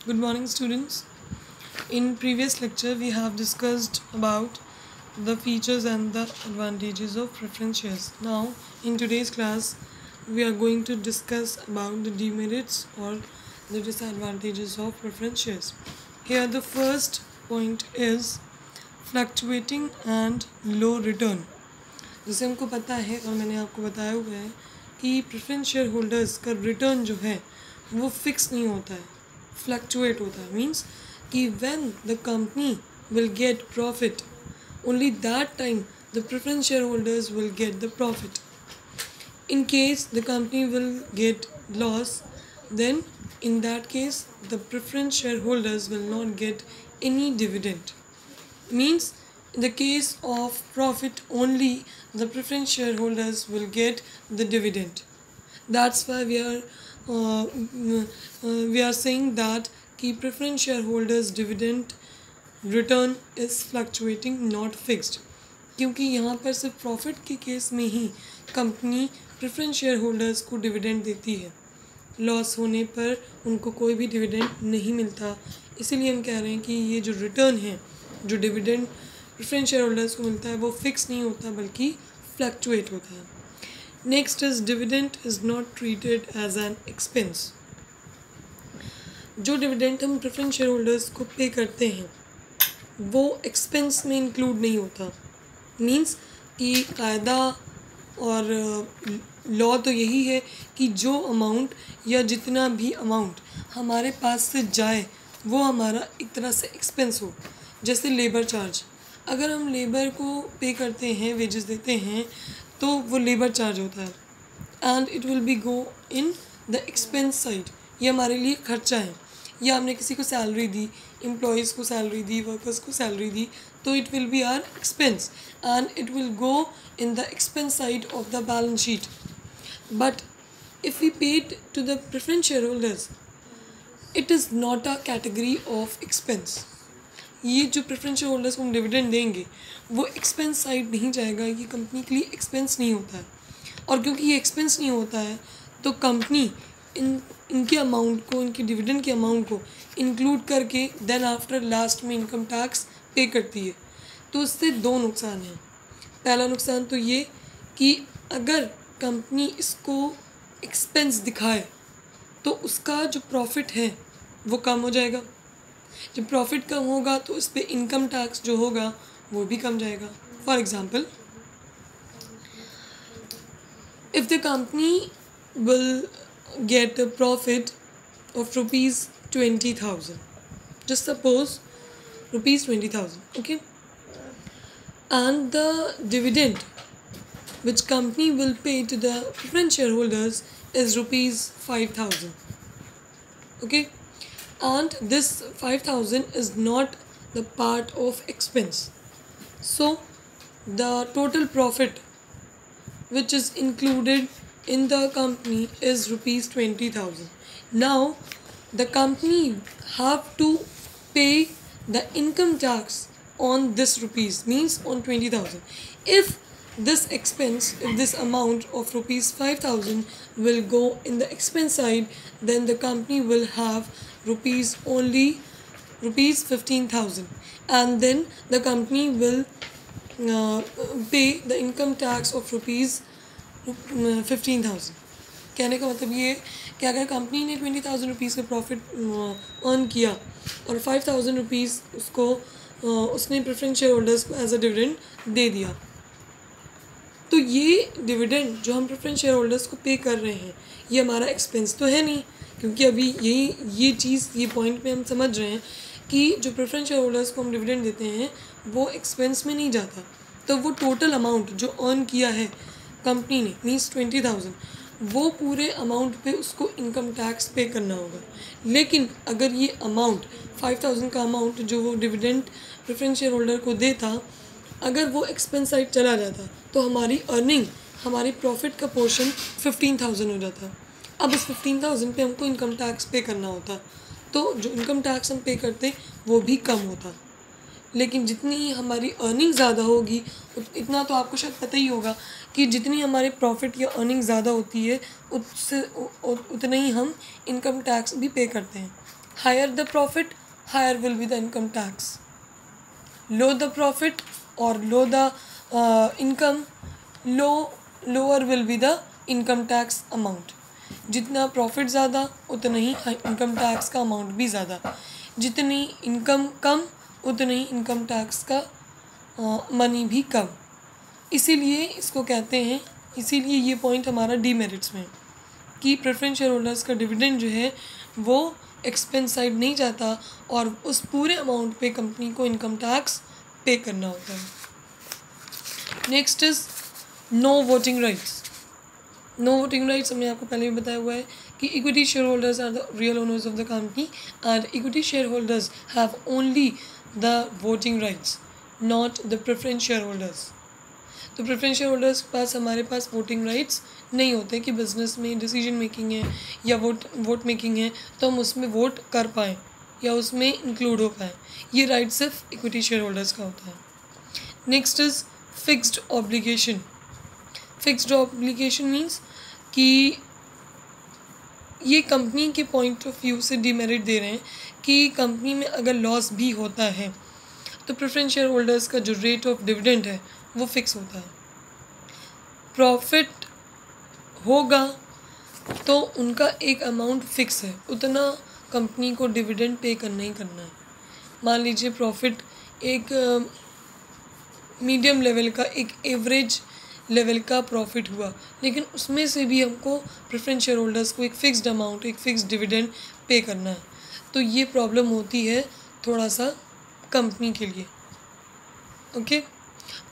Good morning, students. In previous lecture, we have discussed about the features and the advantages of preference shares. Now, in today's class, we are going to discuss about the demerits or the disadvantages of preference shares. Here, the first point is fluctuating and low return. जैसे हमको पता है और मैंने आपको बताया हुआ है कि प्रेफरेंस शेयर होल्डर्स का रिटर्न जो है वो फिक्स नहीं होता है, फ्लक्चुएट होता है. मीन्स कि when the company will get profit, only that time the preference share holders will get the profit. In case the company will get loss, then in that case the preference shareholders will not get any dividend. Means in the case of profit only the preference shareholders will get the dividend. That's why we are saying that key preference shareholders dividend return is fluctuating, not fixed. क्योंकि यहाँ पर सिर्फ profit के case में ही company preference share holders को dividend देती है, loss होने पर उनको कोई भी डिविडेंड नहीं मिलता. इसीलिए हम कह रहे हैं कि ये जो रिटर्न है, जो डिविडेंड प्रेफरेंस शेयर होल्डर्स को मिलता है वो फिक्स नहीं होता बल्कि फ्लक्चुएट होता है. Next is dividend is not treated as an expense. जो डिविडेंड हम प्रेफरेंस शेयर होल्डर्स को पे करते हैं वो एक्सपेंस में इंक्लूड नहीं होता. मीन्स कि कायदा और लॉ तो यही है कि जो अमाउंट या जितना भी अमाउंट हमारे पास से जाए वो हमारा एक तरह से एक्सपेंस हो. जैसे लेबर चार्ज, अगर हम लेबर को पे करते हैं, वेजेस देते हैं, तो वो लेबर चार्ज होता है and it will be go in the expense side. ये हमारे लिए खर्चा है. या हमने किसी को सैलरी दी, एम्प्लॉयज़ को सैलरी दी, वर्कर्स को सैलरी दी, तो it will be our expense and it will go in the expense side of the balance sheet. But if we paid to the preference shareholders, it is not a category of expense. ये जो preference share holders को हम dividend देंगे वो expense side नहीं जाएगा. ये company के लिए एक्सपेंस नहीं होता है. और क्योंकि ये एक्सपेंस नहीं होता है तो कंपनी इनके अमाउंट को, इनके डिविडेंड के अमाउंट को इंक्लूड करके देन आफ्टर लास्ट में इनकम टैक्स पे करती है. तो उससे दो नुकसान हैं. पहला नुकसान तो ये कि अगर कंपनी इसको एक्सपेंस दिखाए तो उसका जो प्रॉफिट है वो कम हो जाएगा. जब प्रॉफिट कम होगा तो उस पर इनकम टैक्स जो होगा वो भी कम जाएगा. For example, if the company will get a profit of ₹20,000, just suppose ₹20,000, okay, and the dividend which company will pay to the preference shareholders is ₹5,000, okay, and this 5,000 is not the part of expense. So the total profit which is included in the company is ₹20,000. Now the company have to pay the income tax on this rupees, means on 20,000. If this expense, if this amount of ₹5,000 will go in the expense side, then the company will have only ₹15,000, and then the company will pay the income tax of ₹15,000. कहने का मतलब ये कि अगर company ने ₹20,000 का profit earn किया और ₹5,000 उसको उसने प्रेफरेंस शेयर होल्डर्स को एज अ डिविडेंड दे दिया, तो ये डिविडेंड जो हम प्रेफरेंस शेयर होल्डर्स को पे कर रहे हैं ये हमारा एक्सपेंस तो है नहीं. क्योंकि अभी ये चीज़, ये पॉइंट पे हम समझ रहे हैं कि जो प्रेफरेंस शेयर होल्डर्स को हम डिविडेंड देते हैं वो एक्सपेंस में नहीं जाता. तो वो टोटल अमाउंट जो अर्न किया है कंपनी ने, मीन्स 20,000, वो पूरे अमाउंट पे उसको इनकम टैक्स पे करना होगा. लेकिन अगर ये अमाउंट 5,000 का अमाउंट जो वो डिविडेंड प्रेफरेंस शेयर होल्डर को देता, अगर वो एक्सपेंस साइड चला जाता तो हमारी अर्निंग, हमारी प्रॉफिट का पोर्शन 15,000 हो जाता. अब इस 15,000 पे हमको इनकम टैक्स पे करना होता, तो जो इनकम टैक्स हम पे करते वो भी कम होता. लेकिन जितनी हमारी अर्निंग ज़्यादा होगी, इतना तो आपको शायद पता ही होगा कि जितनी हमारे प्रॉफिट या अर्निंग ज़्यादा होती है उससे उतना ही हम इनकम टैक्स भी पे करते हैं. Higher the profit, higher will be the income tax. Low the profit और low the income, lower will be the income tax amount. जितना प्रॉफिट ज़्यादा उतना ही इनकम टैक्स का अमाउंट भी ज़्यादा. जितनी इनकम कम उतना ही इनकम टैक्स का मनी भी कम. इसीलिए इसको कहते हैं, इसीलिए ये पॉइंट हमारा डीमेरिट्स में कि प्रेफरेंस शेयर होल्डर्स का डिविडेंड जो है वो एक्सपेंस साइड नहीं जाता और उस पूरे अमाउंट पे कंपनी को इनकम टैक्स पे करना होता है. Next is no voting rights. No voting rights हमने आपको पहले भी बताया हुआ है कि equity share holders are the real owners of the company and equity share holders have only the voting rights, not the preference share holders. तो preference share holders के पास, हमारे पास वोटिंग राइट्स नहीं होते कि बिजनेस में डिसीजन मेकिंग है या वोट मेकिंग है तो हम उसमें वोट कर पाएँ या उसमें इंक्लूड हो पाएँ. ये राइट सिर्फ इक्विटी शेयर होल्डर्स का होता है. Next is fixed obligation. Fixed obligation means कि ये कंपनी के पॉइंट ऑफ व्यू से डिमेरिट दे रहे हैं कि कंपनी में अगर लॉस भी होता है तो प्रेफरेंस शेयर होल्डर्स का जो रेट ऑफ डिविडेंड है वो फिक्स होता है. प्रॉफिट होगा तो उनका एक अमाउंट फिक्स है, उतना कंपनी को डिविडेंड पे करना ही करना है. मान लीजिए प्रॉफिट एक मीडियम लेवल का, एक एवरेज लेवल का प्रॉफिट हुआ, लेकिन उसमें से भी हमको प्रेफरेंस शेयर होल्डर्स को एक फ़िक्स्ड अमाउंट, एक फ़िक्स्ड डिविडेंड पे करना है. तो ये प्रॉब्लम होती है थोड़ा सा कंपनी के लिए. ओके,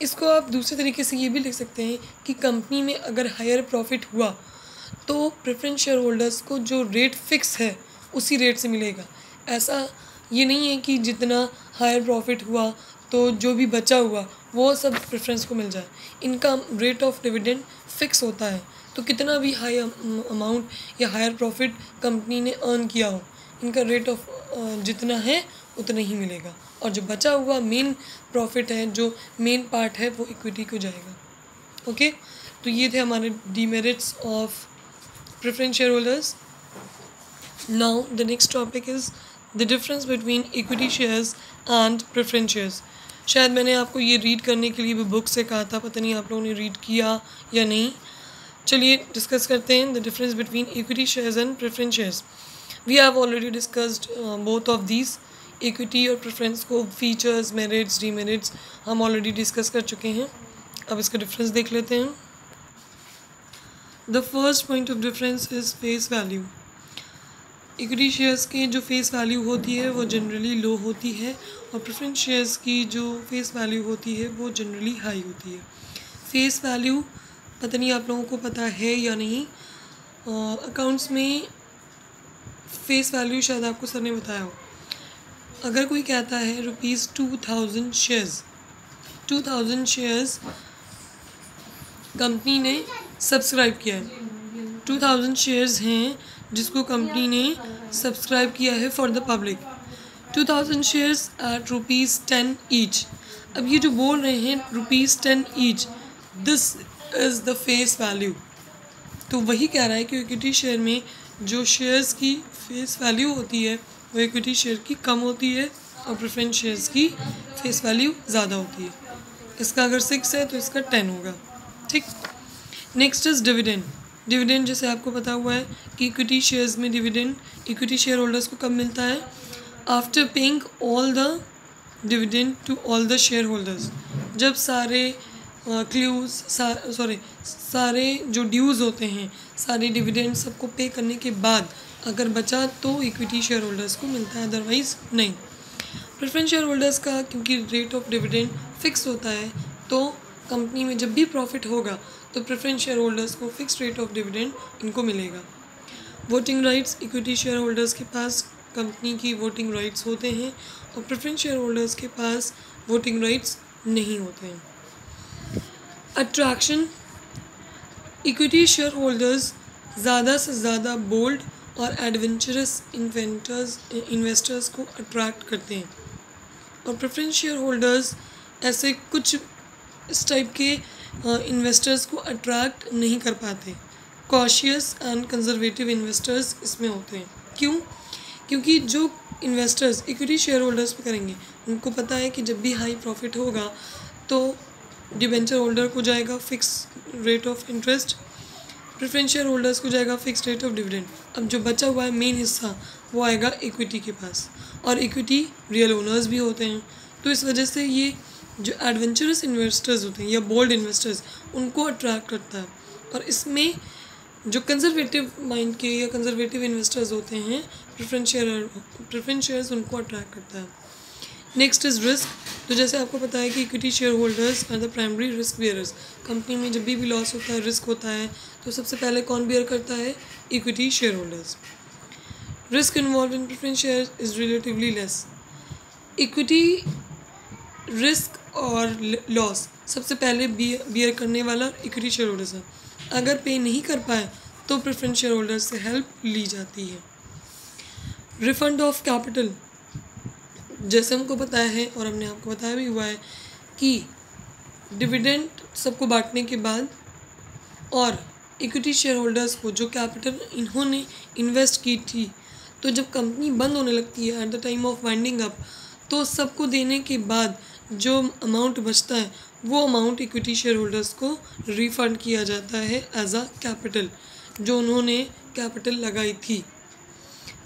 इसको आप दूसरे तरीके से ये भी लिख सकते हैं कि कंपनी में अगर हायर प्रॉफिट हुआ तो प्रेफरेंस शेयर होल्डर्स को जो रेट फिक्स है उसी रेट से मिलेगा. ऐसा ये नहीं है कि जितना हायर प्रॉफिट हुआ तो जो भी बचा हुआ वो सब प्रेफरेंस को मिल जाए. इनका रेट ऑफ डिविडेंड फिक्स होता है, तो कितना भी हाई अमाउंट या हायर प्रॉफिट कंपनी ने अर्न किया हो, इनका रेट ऑफ जितना है उतना ही मिलेगा. और जो बचा हुआ मेन प्रॉफिट है, जो मेन पार्ट है, वो इक्विटी को जाएगा. ओके, तो ये थे हमारे demerits of preference share holders. Now the next topic is the difference between equity shares and preference shares. शायद मैंने आपको ये रीड करने के लिए भी बुक से कहा था, पता नहीं आप लोगों ने रीड किया या नहीं. चलिए डिस्कस करते हैं the difference between equity shares and preference shares. We have already discussed both of these. Equity और प्रेफरेंस को फीचर्स, मेरिट्स, डीमेरिट्स हम ऑलरेडी डिस्कस कर चुके हैं. अब इसका डिफरेंस देख लेते हैं. The first point of difference is face value. Equity shares की जो फेस वैल्यू होती है वो जनरली लो होती है और प्रेफरेंस शेयर्स की जो फेस वैल्यू होती है वो जनरली हाई होती है. फेस वैल्यू पता नहीं आप लोगों को पता है या नहीं. अकाउंट्स में फेस वैल्यू शायद आपको सर ने बताया हो. अगर कोई कहता है ₹2000 शेयर्स, 2000 शेयर्स कंपनी ने सब्सक्राइब किया है. 2000 शेयर्स हैं जिसको कंपनी ने सब्सक्राइब किया है for the public. 2000 shares at ₹10 each. अब ये जो बोल रहे हैं ₹10 each, this is the face value. तो वही कह रहा है कि इक्विटी शेयर में जो शेयर्स की फेस वैल्यू होती है वो इक्विटी शेयर की कम होती है और प्रेफरेंस शेयर्स की फेस वैल्यू ज़्यादा होती है. इसका अगर 6 है तो इसका 10 होगा. ठीक. Next is dividend. डिविडेंड जैसे आपको पता हुआ है कि इक्विटी शेयर्स में डिविडेंड इक्विटी शेयर होल्डर्स को कब मिलता है? After paying all the dividend to all the share holders. जब सारे सारे जो ड्यूज़ होते हैं, सारे डिविडेंड सबको पे करने के बाद अगर बचा तो इक्विटी शेयर होल्डर्स को मिलता है, अदरवाइज़ नहीं. प्रेफरेंस शेयर होल्डर्स का क्योंकि रेट ऑफ डिविडेंड फिक्स होता है तो कंपनी में जब भी प्रॉफिट होगा तो प्रेफरेंस शेयर होल्डर्स को फिक्स रेट ऑफ डिविडेंड इनको मिलेगा. Voting rights equity share holders के पास कंपनी की वोटिंग राइट्स होते हैं और प्रेफरेंस शेयर होल्डर्स के पास वोटिंग राइट्स नहीं होते हैं. अट्रैक्शन. इक्विटी शेयर होल्डर्स ज़्यादा से ज़्यादा बोल्ड और एडवेंचरस इन्वेस्टर्स को अट्रैक्ट करते हैं और प्रेफरेंस शेयर होल्डर्स ऐसे कुछ इस टाइप के इन्वेस्टर्स को अट्रैक्ट नहीं कर पाते. कॉशियस एंड कंजर्वेटिव इन्वेस्टर्स इसमें होते हैं. क्यों? क्योंकि जो इन्वेस्टर्स इक्विटी शेयर होल्डर्स पे करेंगे उनको पता है कि जब भी हाई प्रॉफिट होगा तो डिबेंचर होल्डर को जाएगा fix rate of interest, preference share holders को जाएगा फिक्स रेट ऑफ डिविडेंड। अब जो बचा हुआ है मेन हिस्सा वो आएगा इक्विटी के पास, और इक्विटी रियल ओनर्स भी होते हैं। तो इस वजह से ये जो एडवेंचरस इन्वेस्टर्स होते हैं या बोल्ड इन्वेस्टर्स उनको अट्रैक्ट करता है, और इसमें जो कंजर्वेटिव माइंड के या कंजर्वेटिव इन्वेस्टर्स होते हैं प्रेफरेंस शेयर्स उनको अट्रैक्ट करता है। Next is risk. तो जैसे आपको पता है कि equity share holders are the primary risk bearers. Company में जब भी लॉस होता है, रिस्क होता है, तो सबसे पहले कौन बियर करता है? Equity share holders. Risk involve in preference share is relatively less. Equity risk और लॉस सबसे पहले बियर करने वाला इक्विटी शेयर होल्डर्स है। अगर पे नहीं कर पाए तो प्रेफरेंस शेयर होल्डर्स से हेल्प ली जाती है। रिफंड ऑफ कैपिटल, जैसे हमको पता है और हमने आपको बताया भी हुआ है कि डिविडेंड सबको बांटने के बाद और इक्विटी शेयर होल्डर्स को जो कैपिटल इन्होंने इन्वेस्ट की थी, तो जब कंपनी बंद होने लगती है at the time of winding up, तो सबको देने के बाद जो अमाउंट बचता है वो अमाउंट इक्विटी शेयर होल्डर्स को रिफ़ंड किया जाता है एज अ कैपिटल, जो उन्होंने कैपिटल लगाई थी।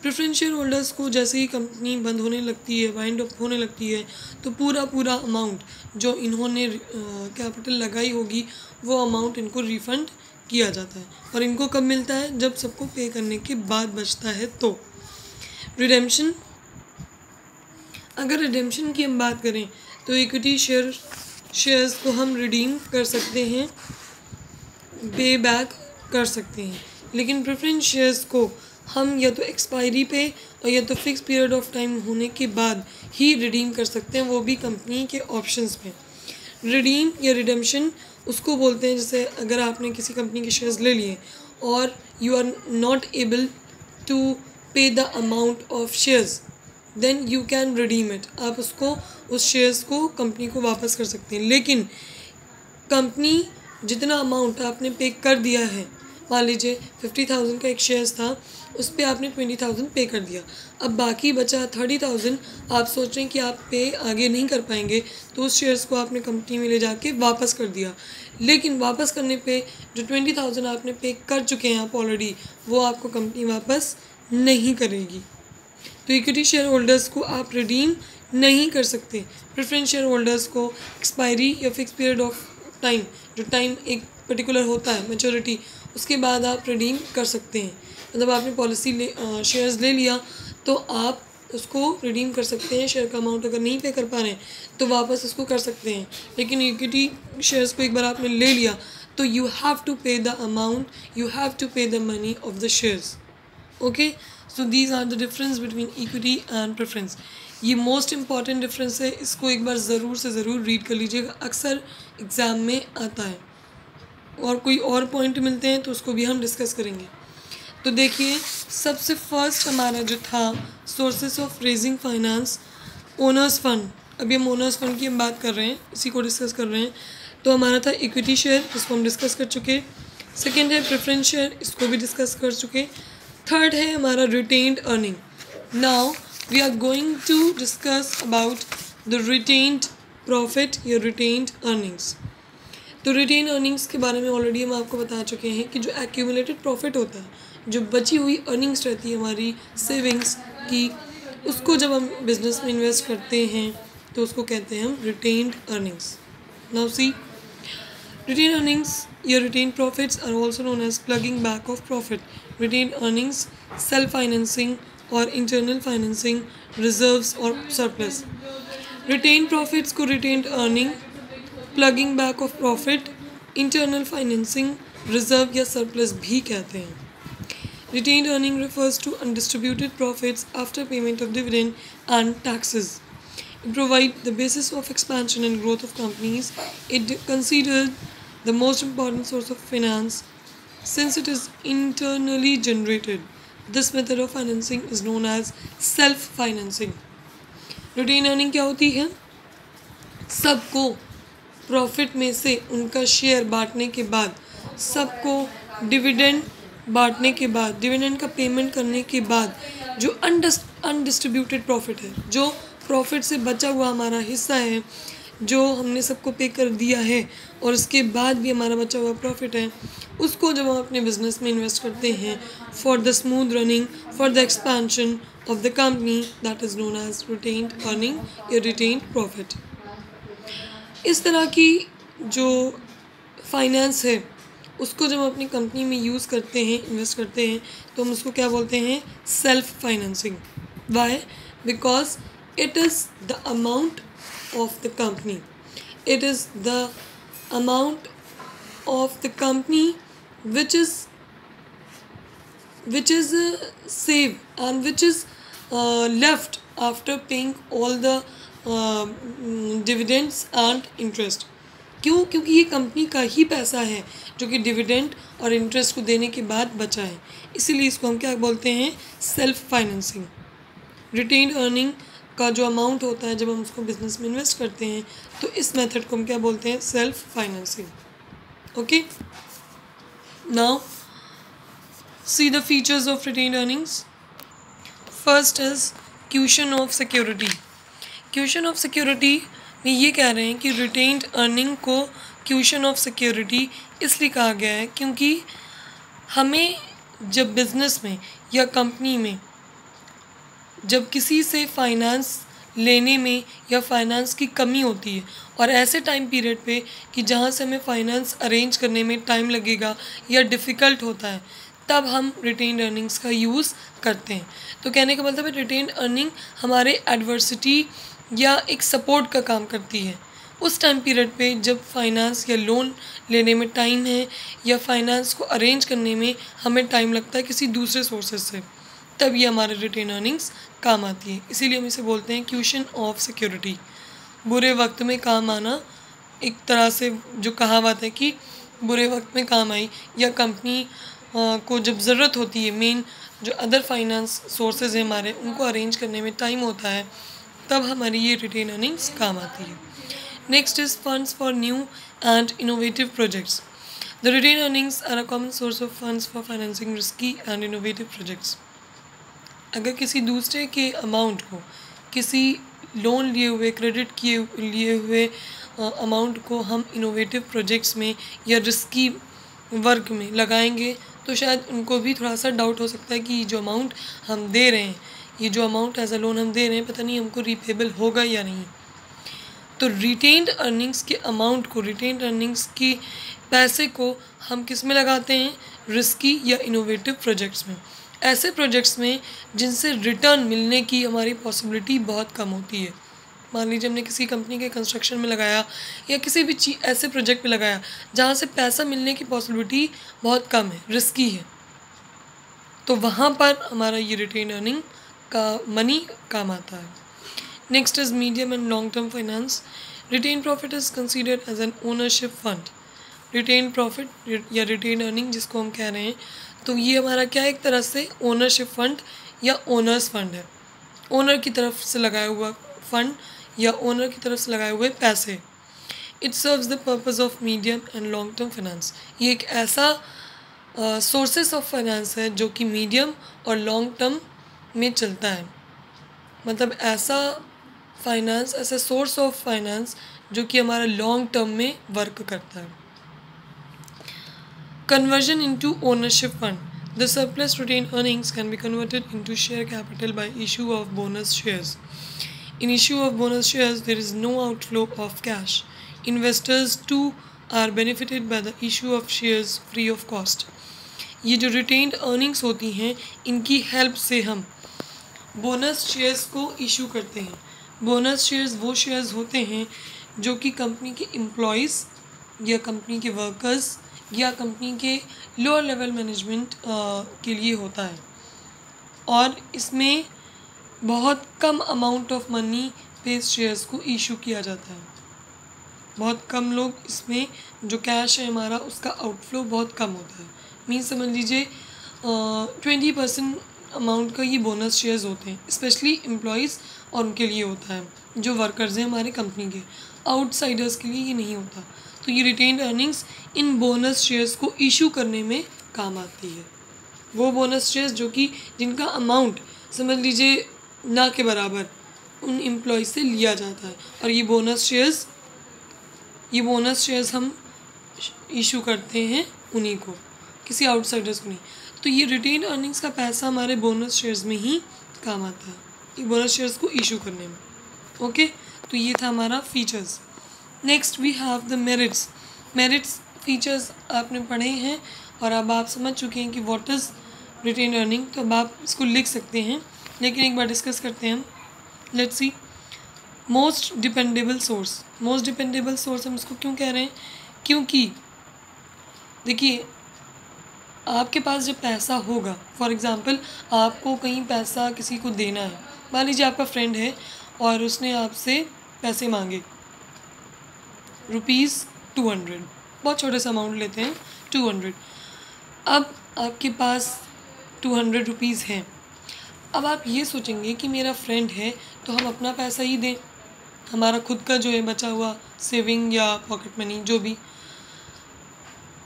प्रेफरेंस शेयर होल्डर्स को जैसे ही कंपनी बंद होने लगती है, वाइंड अप होने लगती है, तो पूरा अमाउंट जो इन्होंने कैपिटल लगाई होगी वो अमाउंट इनको रिफ़ंड किया जाता है। और इनको कब मिलता है? जब सबको पे करने के बाद बचता है। तो रिडेम्पशन, अगर रिडेम्पशन की हम बात करें तो इक्विटी शेयर्स को हम रिडीम कर सकते हैं, पे बैक कर सकते हैं, लेकिन प्रेफरेंस शेयर्स को हम या तो एक्सपायरी पे और या तो फिक्स पीरियड ऑफ टाइम होने के बाद ही रिडीम कर सकते हैं, वो भी कंपनी के ऑप्शंस पे। रिडीम या रिडेम्पशन उसको बोलते हैं जैसे अगर आपने किसी कंपनी के शेयर्स ले लिए और you are not able to pay the amount of shares, then you can redeem it. आप उसको उस शेयर्स को कंपनी को वापस कर सकते हैं, लेकिन कंपनी जितना अमाउंट आपने पे कर दिया है, मान लीजिए 50,000 का एक शेयर्स था, उस पर आपने 20,000 पे कर दिया, अब बाकी बचा 30,000, आप सोच रहे हैं कि आप पे आगे नहीं कर पाएंगे, तो उस शेयर्स को आपने कंपनी में ले जाके वापस कर दिया, लेकिन वापस करने पे जो 20,000 आपने पे कर चुके हैं आप ऑलरेडी, वो आपको कंपनी वापस नहीं करेगी। तो इक्विटी शेयर होल्डर्स को आप रिडीम नहीं कर सकते। प्रेफरेंस शेयर होल्डर्स को एक्सपायरी या फिक्स पीरियड ऑफ टाइम, जो टाइम एक पर्टिकुलर होता है मैच्योरिटी, उसके बाद आप रिडीम कर सकते हैं। मतलब आपने पॉलिसी शेयर्स ले लिया तो आप उसको रिडीम कर सकते हैं। शेयर का अमाउंट अगर नहीं पे कर पा रहे हैं तो वापस उसको कर सकते हैं, लेकिन इक्विटी शेयर्स को एक बार आपने ले लिया तो you have to pay the amount, you have to pay the money of the shares. Okay, so these are the difference between equity and preference. ये मोस्ट इंपॉर्टेंट डिफरेंस है, इसको एक बार ज़रूर से ज़रूर रीड कर लीजिएगा, अक्सर एग्ज़ाम में आता है। और कोई और पॉइंट मिलते हैं तो उसको भी हम डिस्कस करेंगे। तो देखिए, सबसे फर्स्ट हमारा जो था sources of raising finance, owner's fund. अभी हम ओनर्स फंड की हम बात कर रहे हैं, इसी को डिस्कस कर रहे हैं। तो हमारा था इक्विटी शेयर, इसको हम डिस्कस कर चुके। सेकेंड है प्रेफरेंस शेयर, इसको भी डिस्कस कर चुके। थर्ड है हमारा retained earning. Now we are going to discuss about the retained profit या रिटेन्ड अर्निंग्स। तो रिटेन अर्निंग्स के बारे में ऑलरेडी हम आपको बता चुके हैं कि जो एक्यूमुलेटेड प्रॉफिट होता है, जो बची हुई अर्निंग्स रहती है हमारी सेविंग्स की, उसको जब हम बिजनेस में इन्वेस्ट करते हैं तो उसको कहते हैं हम retained earnings. Now see, retain earnings या retain profits are also known as plugging back of profit. Retain earnings self financing और इंटरनल फाइनेंसिंग, रिजर्व्स और सरप्लस। रिटेन प्रॉफिट्स को retained earning, plugging back of profit, internal financing, reserve या surplus भी कहते हैं। Retained earning refers to undistributed profits after payment of dividend and taxes. It provides the basis of expansion and growth of companies. It considered the most important source of finance since it is internally generated. This method of financing is known as self-financing. Retain earning क्या होती है? सबको profit में से उनका share बांटने के बाद सबको डिविडेंड बांटने के बाद, डिविडेंड का पेमेंट करने के बाद जो अनडिस्ट्रीब्यूटेड प्रॉफिट है, जो प्रॉफिट से बचा हुआ हमारा हिस्सा है, जो हमने सबको पे कर दिया है और उसके बाद भी हमारा बचा हुआ प्रॉफिट है, उसको जब हम अपने बिजनेस में इन्वेस्ट करते हैं for the smooth running, for the expansion of the company, that is known as retained earning या रिटेन्ड प्रॉफिट। इस तरह की जो फाइनेंस है उसको जब हम अपनी कंपनी में यूज़ करते हैं, इन्वेस्ट करते हैं, तो हम उसको क्या बोलते हैं? Self financing. Why? Because it is the amount of the company. It is the amount of the company which is saved and which is left after paying all the dividends and interest. क्यों? क्योंकि ये company का ही पैसा है जो कि dividend और interest को देने के बाद बचा है, इसीलिए इसको हम क्या बोलते हैं? Self financing. रिटेन्ड अर्निंग का जो अमाउंट होता है जब हम उसको बिजनेस में इन्वेस्ट करते हैं, तो इस मेथड को हम क्या बोलते हैं? Self financing. Okay, now see the features of retained earnings. First is question of security. Question of security में ये कह रहे हैं कि रिटेन्ड अर्निंग को क्वेश्चन ऑफ सिक्योरिटी इसलिए कहा गया है क्योंकि हमें जब बिजनेस में या कंपनी में जब किसी से फाइनेंस लेने में या फाइनेंस की कमी होती है और ऐसे टाइम पीरियड पे कि जहाँ से हमें फाइनेंस अरेंज करने में टाइम लगेगा या डिफ़िकल्ट होता है, तब हम रिटेन्ड अर्निंग्स का यूज़ करते हैं। तो कहने का मतलब है रिटेन्ड अर्निंग हमारे एडवर्सिटी या एक सपोर्ट का काम करती है। उस टाइम पीरियड पे जब फाइनेंस या लोन लेने में टाइम है या फाइनेंस को अरेंज करने में हमें टाइम लगता है किसी दूसरे सोर्सेज से, तब ये हमारे रिटेन अर्निंग्स काम आती है। इसीलिए हम इसे बोलते हैं क्वेश्चन ऑफ सिक्योरिटी। बुरे वक्त में काम आना, एक तरह से जो कहावत है कि बुरे वक्त में काम आई, या कंपनी को जब ज़रूरत होती है, मेन जो अदर फाइनेंस सोर्सेज हैं हमारे, उनको अरेंज करने में टाइम होता है, तब हमारी ये रिटेन अर्निंग्स काम आती है। Next is funds for new and innovative projects. The retain earnings are a common source of funds for financing risky and innovative projects. अगर किसी दूसरे के अमाउंट को, किसी लोन लिए हुए, क्रेडिट लिए हुए अमाउंट को हम इनोवेटिव प्रोजेक्ट्स में या रिस्की वर्क में लगाएंगे, तो शायद उनको भी थोड़ा सा डाउट हो सकता है कि ये जो अमाउंट हम दे रहे हैं, ये जो अमाउंट एज अ लोन हम दे रहे हैं, पता नहीं हमको रीपेबल होगा या नहीं। तो रिटेन्ड अर्निंग्स के अमाउंट को, रिटेन्ड अर्निंग्स की पैसे को हम किस में लगाते हैं? रिस्की या इनोवेटिव प्रोजेक्ट्स में। ऐसे प्रोजेक्ट्स में जिनसे रिटर्न मिलने की हमारी पॉसिबिलिटी बहुत कम होती है। मान लीजिए हमने किसी कंपनी के कंस्ट्रक्शन में लगाया या किसी भी ऐसे प्रोजेक्ट में लगाया जहाँ से पैसा मिलने की पॉसिबिलिटी बहुत कम है, रिस्की है, तो वहाँ पर हमारा ये रिटेन अर्निंग का मनी काम आता है। Next is medium and long term finance. Retain profit is considered as an ownership fund. Retain profit या रिटेन अर्निंग जिसको हम कह रहे हैं, तो ये हमारा क्या है? एक तरह से ओनरशिप फंड या ओनर्स फंड है। ओनर की तरफ से लगाया हुआ फंड या ओनर की तरफ से लगाए हुए पैसे। It serves the purpose of medium and long term finance. ये एक ऐसा सोर्सेस ऑफ फाइनेंस है जो कि मीडियम और लॉन्ग टर्म में चलता है। मतलब ऐसा फाइनेंस, ऐसा सोर्स ऑफ फाइनेंस जो कि हमारा लॉन्ग टर्म में वर्क करता है। Conversion into ownership fund. The surplus retained earnings can be converted into share capital by issue of bonus shares. In issue of bonus shares, there is no outflow of cash. Investors too are benefited by the issue of shares free of cost. ये जो retained earnings होती हैं, इनकी help से हम bonus shares को issue करते हैं। बोनस शेयर्स वो शेयर्स होते हैं जो कि कंपनी के एम्प्लॉयज़ या कंपनी के वर्कर्स या कंपनी के लोअर लेवल मैनेजमेंट के लिए होता है, और इसमें बहुत कम अमाउंट ऑफ मनी पे शेयर्स को इशू किया जाता है। बहुत कम लोग, इसमें जो कैश है हमारा उसका आउटफ्लो बहुत कम होता है। मीन्स समझ लीजिए 20% अमाउंट का ये बोनस शेयर्स होते हैं, स्पेशली एम्प्लॉयज़ और उनके लिए होता है जो वर्कर्स हैं हमारे कंपनी के। आउटसाइडर्स के लिए ये नहीं होता। तो ये रिटेन्ड अर्निंग्स इन बोनस शेयर्स को इशू करने में काम आती है। वो बोनस शेयर्स जो कि जिनका अमाउंट समझ लीजिए ना के बराबर उन एम्प्लॉय से लिया जाता है, और ये बोनस शेयर्स हम इशू करते हैं उन्हीं को, किसी आउटसाइडर्स को नहीं। तो ये रिटेन अर्निंग्स का पैसा हमारे बोनस शेयर्स में ही काम आता है, ये बोनस शेयर्स को इशू करने में। ओके, तो ये था हमारा features. Next we have the merits features आपने पढ़े हैं और अब आप समझ चुके हैं कि व्हाट इज़ रिटेन अर्निंग, तो अब आप इसको लिख सकते हैं, लेकिन एक बार डिस्कस करते हैं हम। Let's see, most dependable source हम इसको क्यों कह रहे हैं, क्योंकि देखिए आपके पास जब पैसा होगा, फॉर एग्ज़ाम्पल आपको कहीं पैसा किसी को देना है, मान लीजिए आपका फ्रेंड है और उसने आपसे पैसे मांगे ₹200, बहुत छोटा सा अमाउंट लेते हैं 200। अब आपके पास 200 रुपीज़ हैं। अब आप ये सोचेंगे कि मेरा फ्रेंड है तो हम अपना पैसा ही दें, हमारा खुद का जो है बचा हुआ सेविंग या पॉकेट मनी जो भी।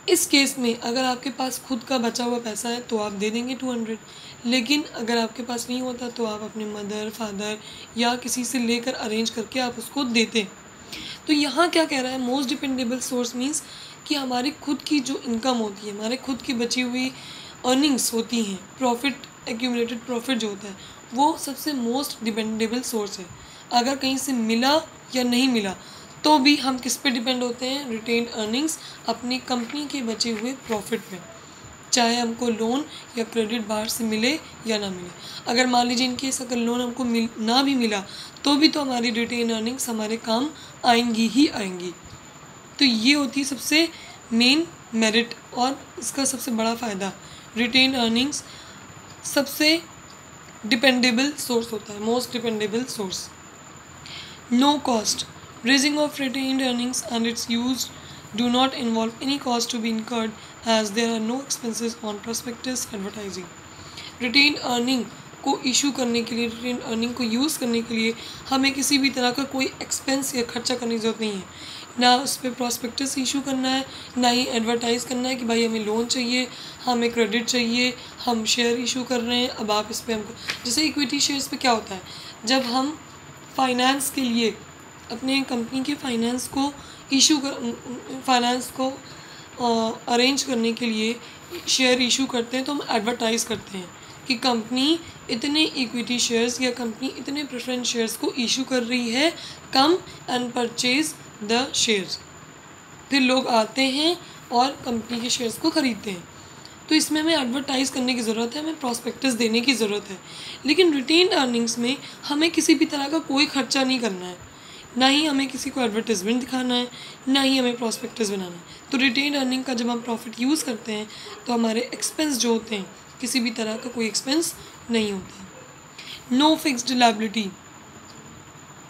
इस केस में अगर आपके पास खुद का बचा हुआ पैसा है तो आप दे देंगे 200, लेकिन अगर आपके पास नहीं होता तो आप अपने मदर फादर या किसी से लेकर अरेंज करके आप उसको देते। तो यहाँ क्या कह रहा है, मोस्ट डिपेंडेबल सोर्स मीन्स कि हमारी खुद की जो इनकम होती है, हमारे खुद की बची हुई अर्निंग्स होती हैं, प्रॉफिट एक्यूमुलेटेड प्रॉफिट जो होता है वो सबसे मोस्ट डिपेंडेबल सोर्स है। अगर कहीं से मिला या नहीं मिला तो भी हम किस पे डिपेंड होते हैं, रिटेन्ड अर्निंग्स, अपनी कंपनी के बचे हुए प्रॉफिट में, चाहे हमको लोन या क्रेडिट बाहर से मिले या ना मिले। अगर मान लीजिए इनकेस अगर लोन हमको ना भी मिला तो भी तो हमारी रिटेन अर्निंग्स हमारे काम आएंगी ही आएंगी। तो ये होती है सबसे मेन मेरिट और इसका सबसे बड़ा फ़ायदा, रिटेन अर्निंग्स सबसे डिपेंडेबल सोर्स होता है, most dependable source. No cost, raising of retained earnings and its use do not involve any cost to be incurred as there are no expenses on prospectus advertising। retained earning को issue करने के लिए, retained earning को use करने के लिए हमें किसी भी तरह का कोई एक्सपेंस या खर्चा करने की ज़रूरत नहीं है, ना उस पर प्रॉस्पेक्टस इशू करना है, ना ही एडवर्टाइज़ करना है कि भाई हमें लोन चाहिए, हमें क्रेडिट चाहिए, हम शेयर इशू कर रहे हैं, अब आप इस पर हमको, जैसे इक्विटी शेयर्स पे क्या होता है, जब हम फाइनेंस के लिए अपने कंपनी के फाइनेंस को अरेंज करने के लिए शेयर इशू करते हैं तो हम एडवर्टाइज़ करते हैं कि कंपनी इतने इक्विटी शेयर्स या कंपनी इतने प्रेफरेंस शेयर्स को इशू कर रही है, come and purchase the shares. फिर लोग आते हैं और कंपनी के शेयर्स को ख़रीदते हैं। तो इसमें हमें एडवर्टाइज़ करने की ज़रूरत है, हमें प्रॉस्पेक्टस देने की ज़रूरत है। लेकिन रिटेन्ड अर्निंग्स में हमें किसी भी तरह का कोई खर्चा नहीं करना है, ना ही हमें किसी को एडवर्टाइजमेंट दिखाना है, ना ही हमें प्रॉस्पेक्टस बनाना है। तो रिटेन्ड अर्निंग का जब हम प्रॉफिट यूज़ करते हैं तो हमारे एक्सपेंस जो होते हैं, किसी भी तरह का कोई एक्सपेंस नहीं होता। नो फिक्स्ड लायबिलिटी,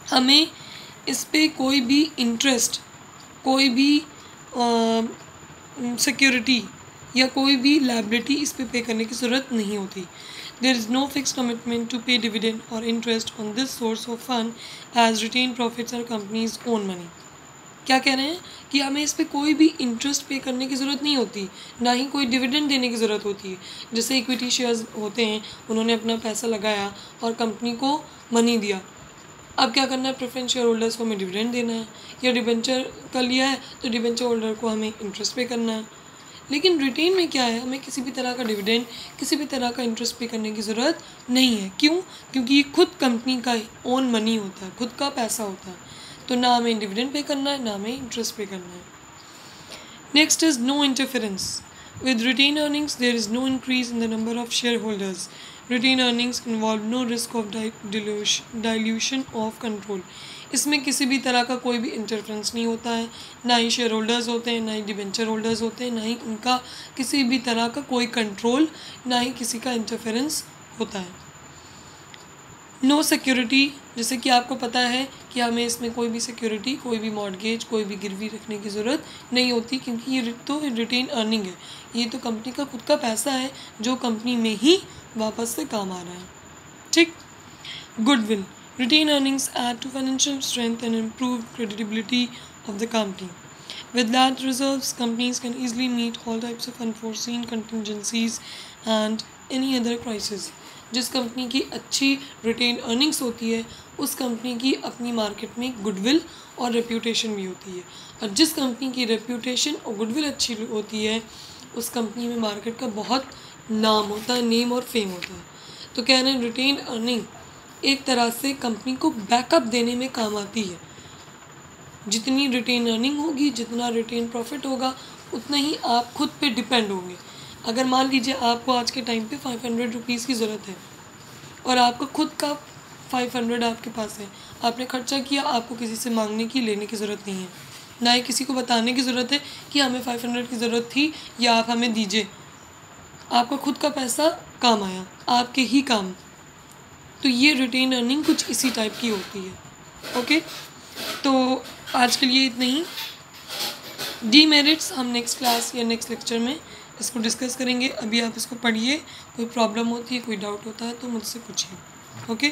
हमें इस पर कोई भी इंटरेस्ट, कोई भी सिक्योरिटी या कोई भी लायबिलिटी इस पे करने की ज़रूरत नहीं होती। There is no fixed commitment to pay dividend or interest on this source of fund as retained profits are company's own money। क्या कह रहे हैं कि हमें इस पे कोई भी इंटरेस्ट पे करने की ज़रूरत नहीं होती, ना ही कोई डिविडेंड देने की ज़रूरत होती है। जैसे इक्विटी शेयर्स होते हैं, उन्होंने अपना पैसा लगाया और कंपनी को मनी दिया, अब क्या करना है, प्रेफरेंस शेयर होल्डर्स को हमें डिविडेंड देना है, या डिबेंचर कर लिया है तो डिबेंचर होल्डर को हमें इंटरेस्ट पे करना है। लेकिन रिटेन में क्या है, हमें किसी भी तरह का डिविडेंड, किसी भी तरह का इंटरेस्ट पे करने की ज़रूरत नहीं है। क्यों? क्योंकि ये खुद कंपनी का ओन मनी होता है, खुद का पैसा होता है, तो ना हमें डिविडेंड पे करना है, ना हमें इंटरेस्ट पे करना है। Next is no interference. With retain earnings there is no increase in the number of share holders. Retain earnings involve no risk of dilution of control. इसमें किसी भी तरह का कोई भी इंटरफेरेंस नहीं होता है, ना ही शेयर होल्डर्स होते हैं, ना ही डिबेंचर होल्डर्स होते हैं, ना ही उनका किसी भी तरह का कोई कंट्रोल, ना ही किसी का इंटरफेरेंस होता है। नो सिक्योरिटी, जैसे कि आपको पता है कि हमें इसमें कोई भी सिक्योरिटी, कोई भी मॉर्गेज, कोई भी गिरवी रखने की ज़रूरत नहीं होती, क्योंकि ये तो रिटेन अर्निंग है, ये तो कंपनी का खुद का पैसा है जो कंपनी में ही वापस से काम आ रहा है। ठीक। Goodwill, retained earnings add to financial strength and improve credibility of the company। With that reserves, companies can easily meet all types of unforeseen contingencies and any other crisis. जिस कंपनी की अच्छी रिटेन अर्निंग्स होती है उस company की अपनी market में goodwill और रेप्यूटेशन भी होती है, और जिस कंपनी की रेप्यूटेशन और गुडविल अच्छी होती है उस कंपनी में मार्केट का बहुत नाम होता है, नेम और फेम होता है. तो कह रहे हैं रिटेन अर्निंग एक तरह से कंपनी को बैकअप देने में काम आती है. जितनी रिटेन अर्निंग होगी, जितना रिटेन प्रॉफिट होगा, उतना ही आप खुद पे डिपेंड होंगे. अगर मान लीजिए आपको आज के टाइम पे 500 रुपीज़ की ज़रूरत है और आपका खुद का 500 आपके पास है, आपने खर्चा किया, आपको किसी से मांगने की लेने की ज़रूरत नहीं है, ना ही किसी को बताने की ज़रूरत है कि हमें 500 की ज़रूरत थी या आप हमें दीजिए. आपका खुद का पैसा काम आया, आपके ही काम. तो ये रिटेन अर्निंग कुछ इसी टाइप की होती है. ओके, तो आज के लिए इतना ही. डीमेरिट्स हम नेक्स्ट क्लास या नेक्स्ट लेक्चर में इसको डिस्कस करेंगे. अभी आप इसको पढ़िए, कोई प्रॉब्लम होती है, कोई डाउट होता है तो मुझसे पूछिए. ओके.